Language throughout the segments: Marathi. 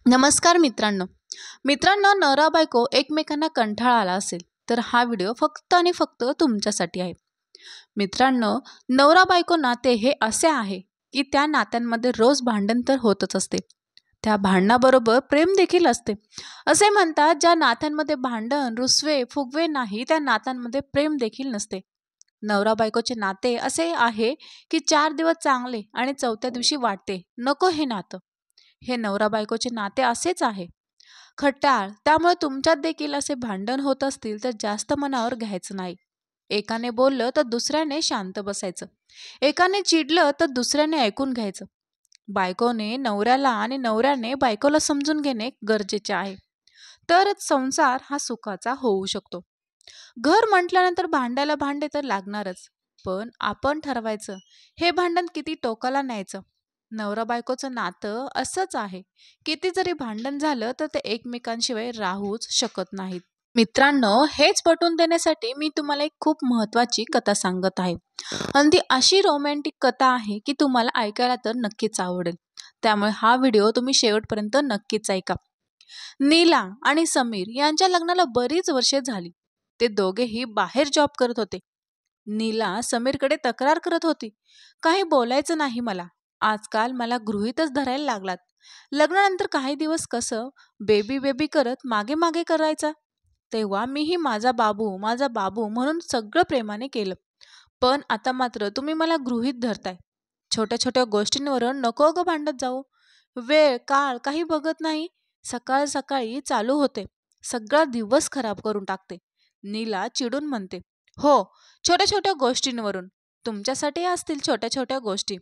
नमस्कार मित्रांनो. नवरा बायको एकमेकांना कंटाळा आला असेल तर हा व्हिडिओ फक्त आणि फक्त तुमच्यासाठी आहे. मित्रांनो, नवरा बायको नाते हे असे आहे की त्या नात्यांमध्ये रोज भांडण तर होतच असते. त्या भांडणाबरोबर प्रेम देखील असते. असे म्हणतात, ज्या नात्यांमध्ये भांडण, रुसवे फुगवे नाही त्या नात्यांमध्ये प्रेम देखील नसते. नवरा बायकोचे नाते असे आहे की 4 दिवस चांगले आणि चौथ्या दिवशी वाटते नको हे नातं. हे नवरा बायकोचे नाते असेच आहे, खट्याळ. त्यामुळे तुमच्यात देखील असे भांडण होत असतील तर जास्त मनावर घ्यायचं नाही. एकाने बोललं तर दुसऱ्याने शांत बसायचं. एकाने चिडलं तर दुसऱ्याने ऐकून घ्यायचं. बायकोने नवऱ्याला आणि नवऱ्याने बायकोला समजून घेणे गरजेचे आहे. तरच संसार हा सुखाचा होऊ शकतो. घर म्हटल्यानंतर भांडायला भांडे तर लागणारच. पण आपण ठरवायचं हे भांडण किती टोकाला न्यायचं. नवरा बायकोचं नातं असंच आहे. किती जरी भांडण झालं तर ते एकमेकांशिवाय राहूच शकत नाहीत. मित्रांनो, हेच पटवून देण्यासाठी मी तुम्हाला एक खूप महत्त्वाची कथा सांगत आहे. आणि ती अशी रोमॅन्टिक कथा आहे की तुम्हाला ऐकायला तर नक्कीच आवडेल. त्यामुळे हा व्हिडिओ तुम्ही शेवटपर्यंत नक्कीच ऐका. नीला आणि समीर यांच्या लग्नाला बरीच वर्षे झाली. ते दोघेही बाहेर जॉब करत होते. नीला समीरकडे तक्रार करत होती, काही बोलायचं नाही मला. आजकाल मला गृहीतच धरायला लागलात. लग्नानंतर काही दिवस कसं बेबी बेबी करत मागे मागे करायचा. तेव्हा मीही माझा बाबू म्हणून सगळं प्रेमाने केलं. पण आता मात्र तुम्ही मला गृहीत धरताय. छोट्या छोट्या गोष्टींवरून नको ग भांडत जाऊ. वेळ काळ काही बघत नाही. सकाळ सकाळी चालू होते, सगळा दिवस खराब करून टाकते. नीला चिडून म्हणते, हो, छोट्या छोट्या गोष्टींवरून. तुमच्यासाठी असतील छोट्या छोट्या गोष्टी,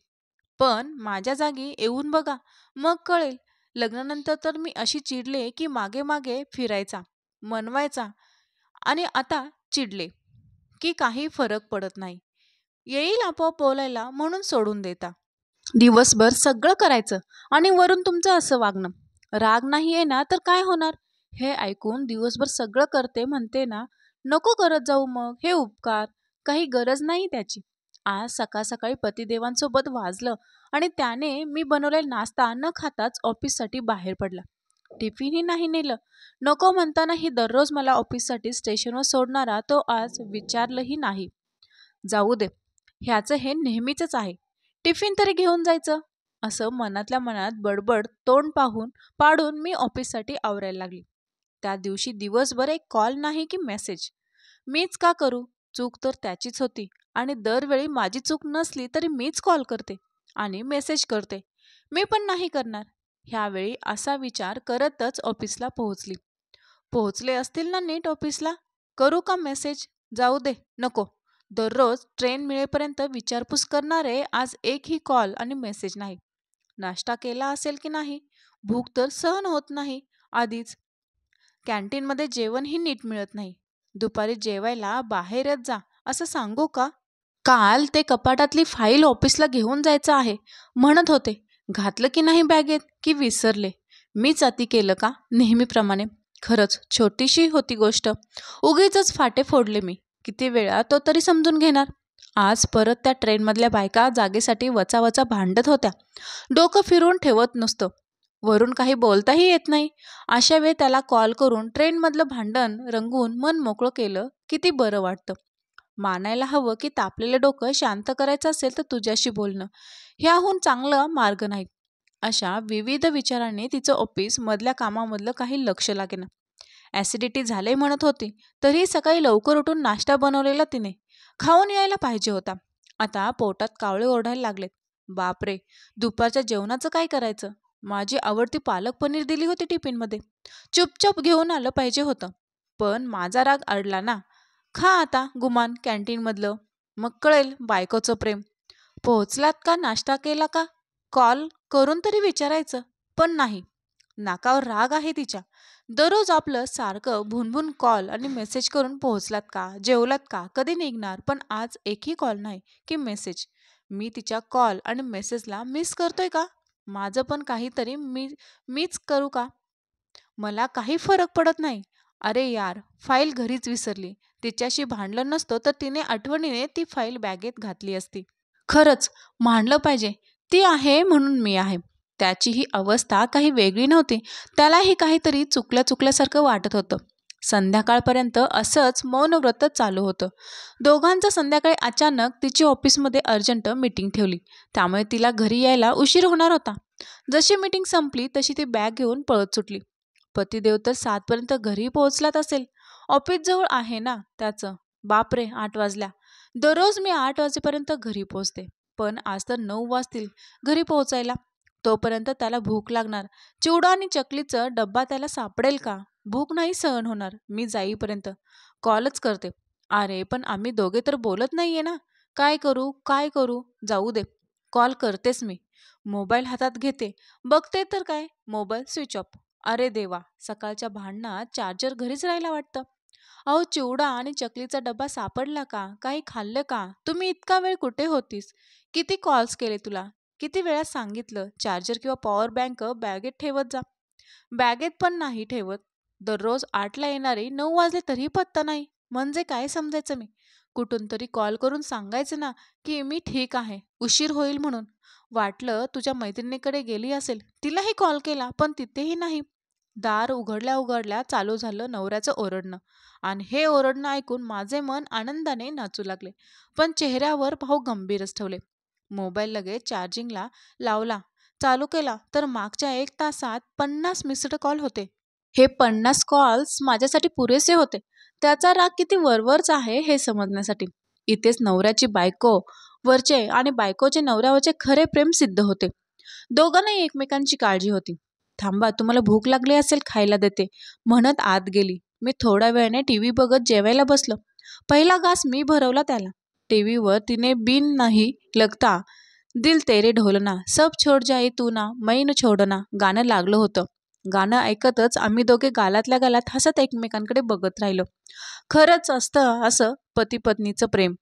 पण माझ्या जागी येऊन बघा, मग कळेल. लग्नानंतर तर मी अशी चिडले की मागे मागे फिरायचा, मनवायचा, आणि आता चिडले की काही फरक पडत नाही. येईल आपोआप बोलायला म्हणून सोडून देता. दिवसभर सगळं करायचं आणि वरून तुमचं असं वागणं. राग नाही येणार तर काय होणार. हे ऐकून दिवसभर सगळं करते म्हणते ना, नको करत जाऊ मग हे उपकार. काही गरज नाही त्याची. आज सकाळ सकाळी पतिदेवांसोबत वाजलं आणि त्याने मी बनवलेला नाश्ता न खाताच ऑफिससाठी बाहेर पडला. टिफिनही नाही नेलं. नको म्हणताना ही दररोज मला ऑफिससाठी स्टेशनवर सोडणारा तो आज विचारलंही नाही. जाऊ दे, ह्याचं हे नेहमीच आहे. टिफिन तरी घेऊन जायचं. असं मनातल्या मनात बडबड तोंड पाडून मी ऑफिससाठी आवरायला लागली. त्या दिवशी दिवसभर एक कॉल नाही की मेसेज. मीच का करू? चूक तर त्याचीच होती. आणि दरवेळी माझी चूक नसली तरी मीच कॉल करते आणि मेसेज करते. मी पण नाही करणार. ह्यावेळी असा विचार करतच ऑफिसला पोहोचले असतील ना नीट ऑफिसला. करू का मेसेज? जाऊ दे, नको. दररोज ट्रेन मिळेपर्यंत विचारपूस करणारे आज एकही कॉल आणि मेसेज नाही. नाश्ता केला असेल की नाही? भूक तर सहन होत नाही आधीच. कॅन्टीनमध्ये जेवणही नीट मिळत नाही. दुपारी जेवायला बाहेरच जा असं सांगू का? काल ते कपाटातली फाईल ऑफिसला घेऊन जायचं आहे म्हणत होते. घातलं की नाही बॅगेत की विसरले. मीच अति केलं का नेहमीप्रमाणे? खरंच छोटीशी होती गोष्ट. उगीचच फाटे फोडले मी. किती वेळा तो तरी समजून घेणार. आज परत त्या ट्रेनमधल्या बायका जागेसाठी वचावचा भांडत होत्या. डोकं फिरवून ठेवत नसतं. वरून काही बोलताही येत नाही. अशा वेळी त्याला कॉल करून ट्रेनमधलं भांडण रंगवून मन मोकळं केलं किती बरं वाटतं. मानायला हवं की तापलेलं डोकं शांत करायचं असेल तर तुझ्याशी बोलणं ह्याहून चांगला मार्ग नाही. अशा विविध विचारांनी तिचं ऑफिस मधल्या कामामधलं काही लक्ष लागेना. ॲसिडिटी झाले म्हणत होती, तरी सकाळी लवकर उठून नाश्ता बनवलेला तिने खाऊन यायला पाहिजे होता. आता पोटात कावळे ओरडायला लागलेत. बापरे, दुपारच्या जेवणाचं काय करायचं? माझी आवडती पालक पनीर दिली होती टिफिनमध्ये. चुपचाप घेऊन आलं पाहिजे होतं. पण माझा राग अडला ना. खा आता गुमान कॅन्टीनमधलं, मग कळेल बायकोचं प्रेम. पोहोचलात का? नाश्ता केला का? कॉल करून तरी विचारायचं, पण नाही. नाकावर राग आहे तिच्या. दररोज आपलं सारखं भुनभुन कॉल आणि मेसेज करून पोहोचलात का, जेवलात का, कधी निघणार, पण आज एकही कॉल नाही की मेसेज. मी तिच्या कॉल आणि मेसेजला मिस करतोय का? माझं पण काहीतरी मीच करू का? मला काही फरक पडत नाही. अरे यार, फाईल घरीच विसरली. तिच्याशी भांडलं नसतं तर तिने आठवणीने ती फाईल बॅगेत घातली असती. खरंच मांडलं पाहिजे. ती आहे म्हणून मी आहे. त्याची ही अवस्था काही वेगळी नव्हती. त्यालाही काहीतरी चुकल्यासारखं वाटत होतं. संध्याकाळपर्यंत असंच मौन व्रत चालू होतं. दोघांचं संध्याकाळी अचानक तिची ऑफिसमध्ये अर्जंट मीटिंग ठेवली. त्यामुळे तिला घरी यायला उशीर होणार होता. जशी मीटिंग संपली तशी ती बॅग घेऊन पळत सुटली. पतिदेव तर 7 पर्यंत घरी पोहोचलाच असेल. ऑफिस जवळ आहे ना त्याचं. बापरे, 8 वाजल्या. दररोज मी 8 वाजेपर्यंत घरी पोहोचते, पण आज तर 9 वाजतील घरी पोहोचायला. तोपर्यंत त्याला भूक लागणार. चिवडा आणि चकलीचं डब्बा त्याला सापडेल का? भूक नाही सहन होणार मी जाईपर्यंत. कॉलच करते. अरे पण आम्ही दोघे तर बोलत नाहीये ना. काय करू? जाऊ दे. कॉल करतेस मी. मोबाईल हातात घेते. बघते तर काय, मोबाईल स्विच ऑफ. अरे देवा, सकाळच्या भांडणात चार्जर घरीच राहिला वाटतं. अहो, चिवडा आणि चकलीचा डब्बा सापडला का? काही खाल्लं का? तुम्ही इतका वेळ कुठे होतीस? किती कॉल्स केले तुला? किती वेळा सांगितलं चार्जर किंवा पॉवर बँक बॅगेत ठेवत जा. बॅगेत पण नाही ठेवत. दररोज 8ला येणारी 9 वाजले तरी पत्ता नाही. म्हणजे काय समजायचं मी? कुठून तरी कॉल करून सांगायचं ना की मी ठीक आहे, उशीर होईल म्हणून. वाटलं तुझ्या मैत्रिणीकडे गेली असेल. तिलाही कॉल केला पण तिथेही नाही. दार उघडल्या चालू झालं नवऱ्याचं ओरडणं. आणि हे ओरडणं ऐकून माझे मन आनंदाने नाचू लागले, पण चेहऱ्यावर भाव गंभीरच ठेवले. मोबाईल लगेच चार्जिंगला लावला. चालू केला तर मागच्या 1 तासात 50 मिस्ड कॉल होते. हे 50 कॉल्स माझ्यासाठी पुरेसे होते. त्याचा राग किती वरवरचा आहे हे समजण्यासाठी. इथेच नवऱ्याची बायको वरचे आणि बायकोचे नवऱ्यावरचे खरे प्रेम सिद्ध होते. दोघांनाही एकमेकांची काळजी होती. थांबा, तुम्हाला भूक लागली असेल, खायला देते म्हणत आत गेली. मी थोड्या वेळाने टीव्ही बघत जेवायला बसलो. पहिला घास मी भरवला त्याला. टीव्हीवर तिने बिन नाही लगता दिल तेरे ढोलना सब छोड जाई तू ना मै न छोडना गाणं लागलं होतं. गाणं ऐकतच आम्ही दोघे गालातल्या गालात हसत एकमेकांकडे बघत राहिलो. खरंच असतं असं पती पत्नीचं प्रेम,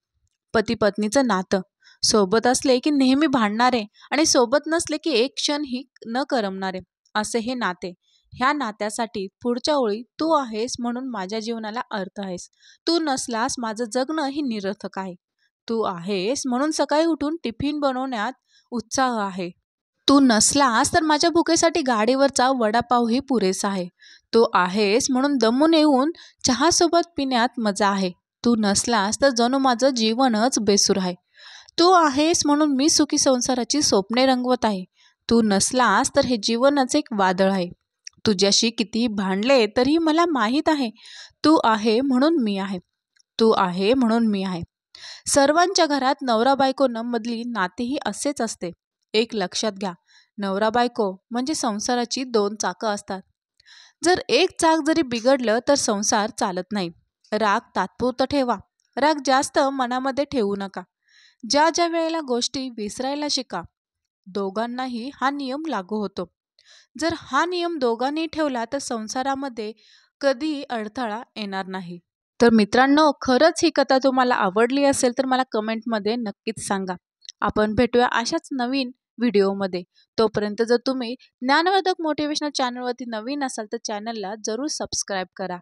पती पत्नीचं नातं. सोबत असले की नेहमी भांडणारे आणि सोबत नसले की एक क्षणही न करमणारे, असे हे नाते. ह्या नात्यासाठी पुढच्या ओळी, तू आहेस म्हणून माझ्या जीवनाला अर्थ आहेस. तू नसलास माझं जगणं ही निरर्थक आहे. तू आहेस म्हणून सकाळी उठून टिफिन बनवण्यात उत्साह आहे. तू नसलास तर माझ्या भुकेसाठी गाडीवरचा वडापावही पुरेसा आहे. तू आहेस म्हणून दमून येऊन चहासोबत पिण्यात मजा आहे. तू नसलास तर जणू माझं जीवनच बेसूर आहे. तू आहेस म्हणून मी सुखी संसाराची स्वप्ने रंगवत आहे. तू नसलास तर हे जीवनच एक वादळ आहे. तुझ्याशी कितीही भांडले तरी मला माहीत आहे, तू आहे म्हणून मी आहे. तू आहे म्हणून मी आहे. सर्वांच्या घरात नवरा बायको मधली नातेही असेच असते. एक लक्षात घ्या, नवरा बायको म्हणजे संसाराची 2 चाकं असतात. जर एक चाक जरी बिघडलं तर संसार चालत नाही. राग तात्पुरता ठेवा. राग जास्त मनामध्ये ठेवू नका. ज्या ज्या वेळेला गोष्टी विसरायला शिका. दोघांनाही हा नियम लागू होतो. जर हा नियम दोघांनी ठेवला तर संसारामध्ये कधी अडथळा येणार नाही. तर मित्रांनो, खरंच ही कथा तुम्हाला आवडली असेल तर मला कमेंटमध्ये नक्कीच सांगा. आपण भेटूया अशाच नवीन व्हिडिओमध्ये. तोपर्यंत जर तुम्ही ज्ञानवर्धक मोटिवेशनल चॅनलवरती नवीन असाल तर चॅनलला जरूर सबस्क्राईब करा.